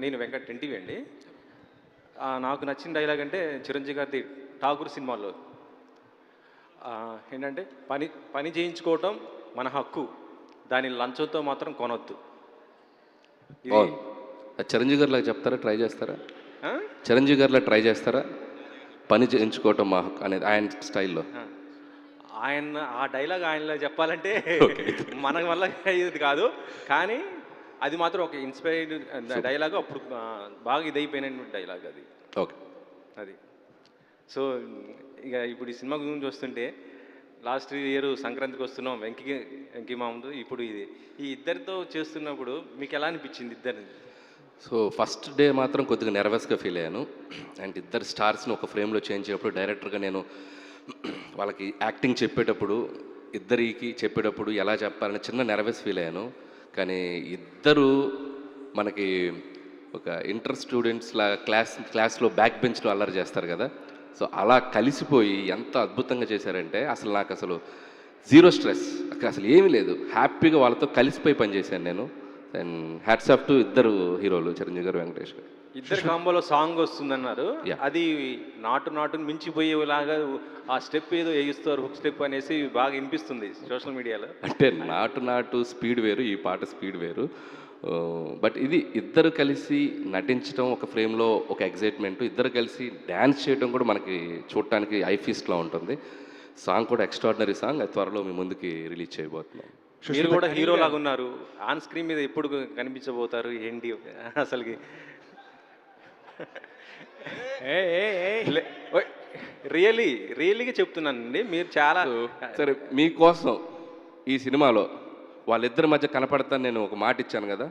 నేను వెంకట్ ఎన్టీవీ అండి. నాకు నచ్చిన డైలాగ్ అంటే చిరంజీవి గారిది 'ఠాగూర్' సినిమాలో ఏంటంటే పని పని చేయించుకోవటం మన హక్కు, దాని లంచంతో మాత్రం కొనొద్దు. ఇది చిరంజీవి గారిలా చెప్తారా, ట్రై చేస్తారా? ఆ? చిరంజీవి గారిలా ట్రై చేస్తారా? పని చేయించుకోవటం మా హక్కు అనేది ఆయన స్టైల్లో. ఆయన ఆ డైలాగ్ ఆయనలో చెప్పాలంటే మన వల్ల ఇది కాదు, కానీ అది మాత్రం ఒక ఇన్స్పైర్డ్ డైలాగ్. అప్పుడు బాగా ఇదైపోయిన డైలాగ్ అది. ఓకే, అది. సో ఇక ఇప్పుడు ఈ సినిమా గురించి వస్తుంటే, లాస్ట్ ఇయర్ సంక్రాంతికి వస్తున్నాం వెంకీ మామూలు, ఇప్పుడు ఇది ఈ ఇద్దరితో చేస్తున్నప్పుడు మీకు ఎలా అనిపించింది ఇద్దరిని? సో ఫస్ట్ డే మాత్రం కొద్దిగా నెర్వస్గా ఫీల్ అయ్యాను. అండ్ ఇద్దరు స్టార్స్ని ఒక ఫ్రేమ్లో చేంజ్ చేయప్పుడు డైరెక్టర్గా నేను వాళ్ళకి యాక్టింగ్ చెప్పేటప్పుడు, ఇద్దరికి చెప్పేటప్పుడు ఎలా చెప్పాలని చిన్న నెర్వస్ ఫీల్ అయ్యాను. కానీ ఇద్దరు మనకి ఒక ఇంటర్ స్టూడెంట్స్లా క్లాస్లో బ్యాక్ బెంచ్లో అల్లరి చేస్తారు కదా, సో అలా కలిసిపోయి ఎంత అద్భుతంగా చేశారంటే అసలు నాకు అసలు జీరో స్ట్రెస్, అసలు ఏమీ లేదు, హ్యాపీగా వాళ్ళతో కలిసిపోయి పనిచేశాను నేను. అండ్ హ్యాట్స్ ఆఫ్ టు ఇద్దరు హీరోలు, చిరంజీవి గారు, వెంకటేష్ గారు. ఇద్దరు కాంబోలో సాంగ్ వస్తుందన్నారు, అది నాటును మించిపోయేలాగా ఆ స్టెప్ ఏదో వేయిస్తారు, హుక్ స్టెప్ అనేసి బాగా వినిపిస్తుంది సోషల్ మీడియాలో. అంటే నాటు స్పీడ్ వేరు, ఈ పాట స్పీడ్ వేరు. బట్ ఇది ఇద్దరు కలిసి నటించడం ఒక ఫ్రేమ్లో ఒక ఎగ్జైట్మెంట్, ఇద్దరు కలిసి డ్యాన్స్ చేయడం కూడా మనకి చూడటానికి ఐ ఫీస్ట్లో ఉంటుంది. సాంగ్ కూడా ఎక్స్ట్రాడినరీ సాంగ్, అది త్వరలో మీ ముందుకి రిలీజ్ చేయబోతున్నాం. మీరు కూడా హీరో లాగా ఉన్నారు, ఆన్ స్క్రీన్ మీద ఎప్పుడు కనిపించబోతారు ఏంటి అసలుకి? రియల్లీగా చెప్తున్నానండి, మీరు చాలా సరే మీకోసం ఈ సినిమాలో వాళ్ళిద్దరి మధ్య కనపడతాను నేను ఒక మాట ఇచ్చాను కదా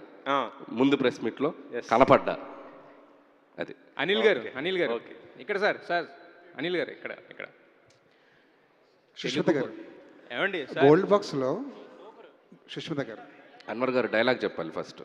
ముందు ప్రెస్ మీట్లో, కనపడ్డా. అది అనిల్ గారు ఓకే. ఇక్కడ సార్ అనిల్ గారు ఇక్కడ సుష్మిత గారు ఏమండి గోల్డ్ బాక్స్లో సుష్మిత గారు అన్వర్ గారు డైలాగ్ చెప్పాలి ఫస్ట్.